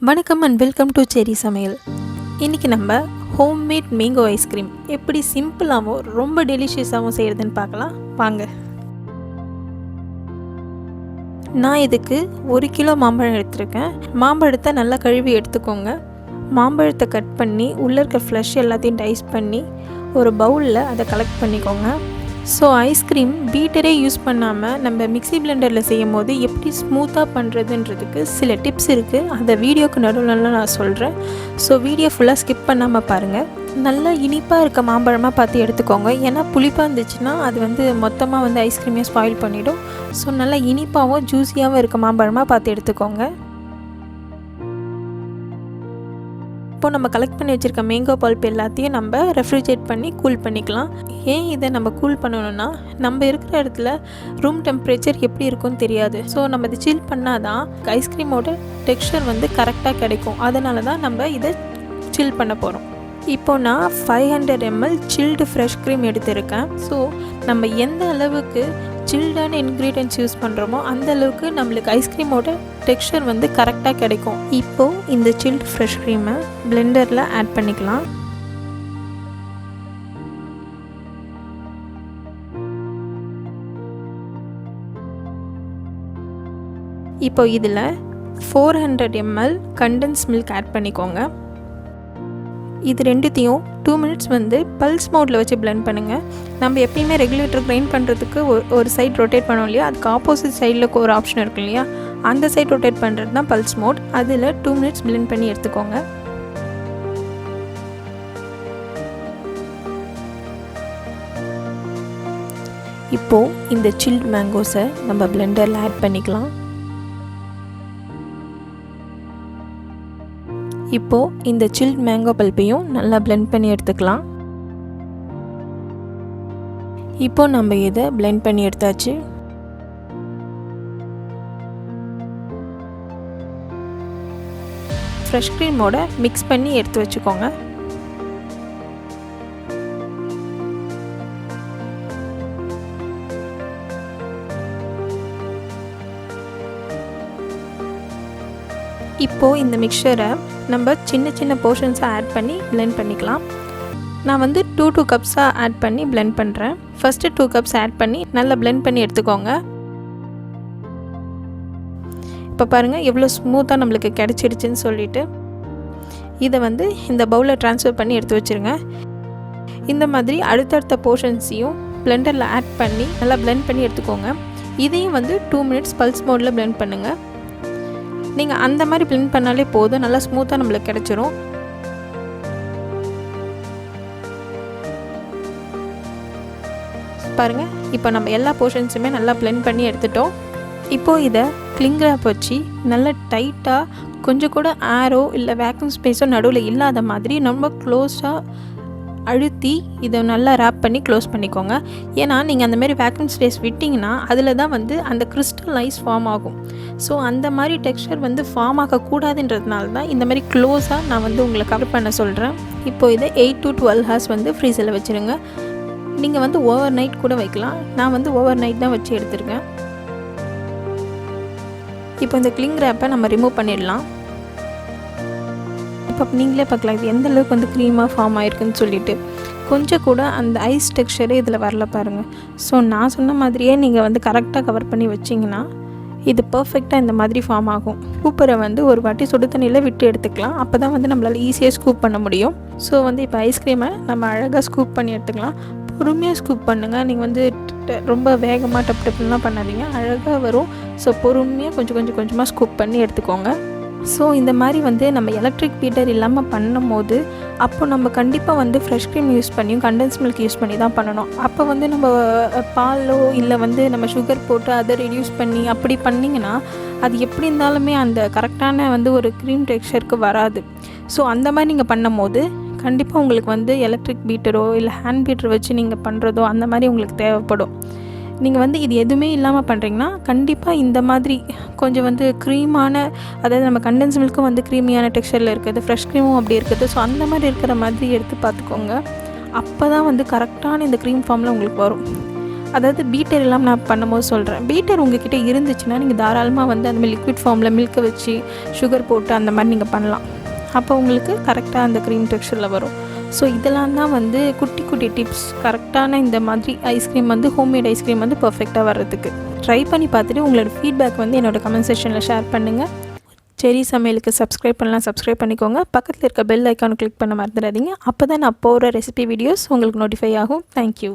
வணக்கம் and welcome to செரி சமையல். இன்றைக்கி நம்ம ஹோம்மேட் மேங்கோ ஐஸ்கிரீம் எப்படி சிம்பிளாகவும் ரொம்ப டெலிஷியஸாகவும் செய்கிறதுன்னு பார்க்கலாம் வாங்க. நான் இதுக்கு 1 கிலோ மாம்பழம் எடுத்திருக்கேன். மாம்பழத்தை நல்லா கழுவி எடுத்துக்கோங்க. மாம்பழத்தை கட் பண்ணி உள்ளே இருக்க ஃப்ளஷ் எல்லாத்தையும் டைஸ் பண்ணி ஒரு பவுலில் அதை கலெக்ட் பண்ணிக்கோங்க. ஸோ ஐஸ்கிரீம் பீட்டரே யூஸ் பண்ணாமல் நம்ம மிக்ஸி பிளெண்டரில் செய்யும் போது எப்படி ஸ்மூத்தாக பண்ணுறதுன்றதுக்கு சில டிப்ஸ் இருக்குது. அந்த வீடியோக்கு நடுவில் நான் சொல்கிறேன். ஸோ வீடியோ ஃபுல்லாக ஸ்கிப் பண்ணாமல் பாருங்கள். நல்லா இனிப்பாக இருக்க மாம்பழமாக பார்த்து எடுத்துக்கோங்க. ஏன்னா புளிப்பாக இருந்துச்சுன்னா அது மொத்தமாக ஐஸ்கிரீமே ஸ்பாயில் பண்ணிவிடும். ஸோ நல்லா இனிப்பாகவும் ஜூஸியாகவும் இருக்க மாம்பழமாக பார்த்து எடுத்துக்கோங்க. இப்போ நம்ம கலெக்ட் பண்ணி வச்சுருக்க மேங்கோ பல்ப் எல்லாத்தையும் நம்ம ரெஃப்ரிஜரேட் பண்ணி கூல் பண்ணிக்கலாம். ஏன் இதை நம்ம கூல் பண்ணணும்னா நம்ம இருக்கிற இடத்துல ரூம் டெம்பரேச்சர் எப்படி இருக்கும்னு தெரியாது. ஸோ நம்ம இதை சில் பண்ணால் தான் ஐஸ்கிரீமோட டெக்ஸ்சர் கரெக்டாக கிடைக்கும். அதனால தான் நம்ம இதை சில் பண்ண போகிறோம். இப்போ நான் 500 ml சில்டு ஃப்ரெஷ் க்ரீம் எடுத்திருக்கேன். ஸோ நம்ம எந்த அளவுக்கு சில்டான இன்க்ரீடியன்ட்ஸ் யூஸ் பண்ணுறோமோ அந்த அளவுக்கு நம்மளுக்கு ஐஸ்கிரீமோட டெக்ஸ்சர் கரெக்டாக கிடைக்கும். இப்போது இந்த சில்டு ஃப்ரெஷ் க்ரீமை பிளெண்டரில் ஆட் பண்ணிக்கலாம். இப்போ இதில் 400 ml கண்டென்ஸ் மில்க் ஆட் பண்ணிக்கோங்க. இது ரெண்டுத்தையும் 2 minutes பல்ஸ் மோடில் வச்சு பிளெண்ட் பண்ணுங்கள். நம்ம எப்பயுமே ரெகுலேட்டர் கிரைண்ட் பண்ணுறதுக்கு ஒரு சைட் ரொட்டேட் பண்ணோம் இல்லையா, அதுக்கு ஆப்போசிட் சைடில் ஒரு ஆப்ஷன் இருக்கு இல்லையா, அந்த சைட் ரொட்டேட் பண்ணுறது தான் பல்ஸ் மோட். அதில் 2 minutes பிளெண்ட் பண்ணி எடுத்துக்கோங்க. இப்போது இந்த சில்ட் மேங்கோஸை நம்ம பிளெண்டரில் ஆட் பண்ணிக்கலாம். இப்போது இந்த சில்ட் மேங்கோ பல்ப்பையும் நல்லா பிளெண்ட் பண்ணி எடுத்துக்கலாம். இப்போது நம்ம இதை பிளெண்ட் பண்ணி எடுத்தாச்சு. ஃப்ரெஷ் க்ரீமோட மிக்ஸ் பண்ணி எடுத்து வச்சுக்கோங்க. இப்போது இந்த மிக்சரை நம்ம சின்ன சின்ன போர்ஷன்ஸாக ஆட் பண்ணி பிளெண்ட் பண்ணிக்கலாம். நான் 2 கப்ஸாக ஆட் பண்ணி பிளெண்ட் பண்ணுறேன். ஃபஸ்ட்டு 2 கப்ஸ் ஆட் பண்ணி நல்லா பிளெண்ட் பண்ணி எடுத்துக்கோங்க. இப்போ பாருங்கள் எவ்வளோ ஸ்மூத்தாக நம்மளுக்கு கிடச்சிடுச்சின்னு சொல்லிட்டு இதை இந்த பவுலில் ட்ரான்ஸ்ஃபர் பண்ணி எடுத்து வச்சுருங்க. இந்த மாதிரி அடுத்தடுத்த போர்ஷன்ஸையும் பிளெண்டரில் ஆட் பண்ணி நல்லா பிளெண்ட் பண்ணி எடுத்துக்கோங்க. இதையும் 2 minutes பல்ஸ் மோடில் பிளெண்ட் பண்ணுங்கள். நீங்கள் அந்த மாதிரி பிளெண்ட் பண்ணாலே போதும், நல்லா ஸ்மூத்தாக நம்மளுக்கு கிடச்சிரும். பாருங்கள், இப்போ நம்ம எல்லா போர்ஷன்ஸுமே நல்லா பிளெண்ட் பண்ணி எடுத்துட்டோம். இப்போது இதை கிளிங் ராப் வச்சு நல்லா டைட்டாக கொஞ்சம் கூட ஏரோ இல்லை வேக்யூம் ஸ்பேஸோ நடுவில் இல்லாத மாதிரி நம்ம க்ளோஸாக அழுத்தி இதை நல்லா ரேப் பண்ணி க்ளோஸ் பண்ணிக்கோங்க. ஏன்னா நீங்கள் அந்தமாரி வேக்யூம் ஸ்பேஸ் விட்டிங்கன்னா அதில் தான் அந்த கிறிஸ்டல் ஐஸ் ஃபார்ம் ஆகும். ஸோ அந்த மாதிரி டெக்ஸ்சர் ஃபார்ம் ஆகக்கூடாதுன்றதுனால தான் இந்த மாதிரி க்ளோஸாக நான் உங்களை கவர் பண்ண சொல்கிறேன். இப்போது இதை 8 to 12 hours ஃப்ரீசரில் வச்சுருங்க. நீங்கள் ஓவர் நைட் கூட வைக்கலாம். நான் ஓவர் நைட் தான் வச்சு எடுத்துருக்கேன். இப்போ இந்த கிளிங் ரேப்பை நம்ம ரிமூவ் பண்ணிடலாம். இப்போ நீங்களே பார்க்கலாம் இது எந்த அளவுக்கு க்ரீமாக ஃபார்ம் ஆகிருக்குன்னு சொல்லிட்டு. கொஞ்சம் கூட அந்த ஐஸ் டெக்ஸ்சரே இதில் வரல பாருங்கள். ஸோ நான் சொன்ன மாதிரியே நீங்கள் கரெக்டாக கவர் பண்ணி வச்சிங்கன்னா இது பர்ஃபெக்டாக இந்த மாதிரி ஃபார்ம் ஆகும். ஸ்கூப்பரை ஒரு வாட்டி சுடு தண்ணியில் விட்டு எடுத்துக்கலாம். அப்போ தான் நம்மளால் ஈஸியாக ஸ்கூப் பண்ண முடியும். ஸோ இப்போ ஐஸ்கிரீமை நம்ம அழகாக ஸ்கூப் பண்ணி எடுத்துக்கலாம். பொறுமையாக ஸ்கூப் பண்ணுங்கள். நீங்கள் ரொம்ப வேகமாக டப்புலாம் பண்ணாதீங்க, அழகாக வரும். ஸோ பொறுமையாக கொஞ்சமாக ஸ்கூப் பண்ணி எடுத்துக்கோங்க. ஸோ இந்த மாதிரி நம்ம எலக்ட்ரிக் பீட்டர் இல்லாமல் பண்ணும் போது அப்போ நம்ம கண்டிப்பாக ஃப்ரெஷ் க்ரீம் யூஸ் பண்ணியும் கண்டென்ஸ் மில்க் யூஸ் பண்ணி தான் பண்ணணும். அப்போ நம்ம பாலோ இல்லை நம்ம சுகர் போட்டு அதை ரெடியூஸ் பண்ணி அப்படி பண்ணிங்கன்னா அது எப்படி இருந்தாலுமே அந்த கரெக்டான ஒரு க்ரீம் டெக்ஸ்சருக்கு வராது. ஸோ அந்த மாதிரி நீங்கள் பண்ணும் போது கண்டிப்பாக உங்களுக்கு எலக்ட்ரிக் பீட்டரோ இல்லை ஹேண்ட் பீட்டர் வச்சு நீங்கள் பண்ணுறதோ அந்த மாதிரி உங்களுக்கு தேவைப்படும். நீங்கள் இது எதுவுமே இல்லாமல் பண்ணுறீங்கன்னா கண்டிப்பாக இந்த மாதிரி கொஞ்சம் க்ரீமான, அதாவது நம்ம கண்டென்ஸ் மில்க்கும் க்ரீமியான டெக்ஸ்சரில் இருக்குது, ஃப்ரெஷ் க்ரீமும் அப்படி இருக்குது. ஸோ அந்த மாதிரி இருக்கிற மாதிரி எடுத்து பார்த்துக்கோங்க. அப்போ தான் கரெக்டான இந்த க்ரீம் ஃபார்மில் உங்களுக்கு வரும். அதாவது பீட்டர் எல்லாம் நான் பண்ணும்போது சொல்கிறேன். பீட்டர் உங்ககிட்ட இருந்துச்சுன்னா நீங்கள் தாராளமாக வந்து அந்த லிக்விட் ஃபார்மில் மில்க்கை வச்சு சுகர் போட்டு அந்த மாதிரி நீங்கள் பண்ணலாம். அப்போ உங்களுக்கு கரெக்டாக அந்த க்ரீம் டெக்ஸ்சரில் வரும். ஸோ இதெல்லாம் தான் வந்து குட்டி குட்டி டிப்ஸ் கரெக்டான இந்த மாதிரி ஐஸ்கிரீம் வந்து ஹோம்மேட் ஐஸ்கிரீம் வந்து பர்ஃபெக்டாக வர்றதுக்கு. ட்ரை பண்ணி பார்த்துட்டு உங்களோட ஃபீட்பேக் வந்து என்னோடய கமெண்ட் செக்ஷனில் ஷேர் பண்ணுங்கள். செரி சமையலுக்கு சப்ஸ்கிரைப் பண்ணிக்கோங்க. பக்கத்தில் இருக்க பெல் ஐக்கானை கிளிக் பண்ண மறந்துடாதீங்க. அப்போ தான் நான் போகிற ரெசிபி வீடியோஸ் உங்களுக்கு நோட்டிஃபை ஆகும். தேங்க்யூ.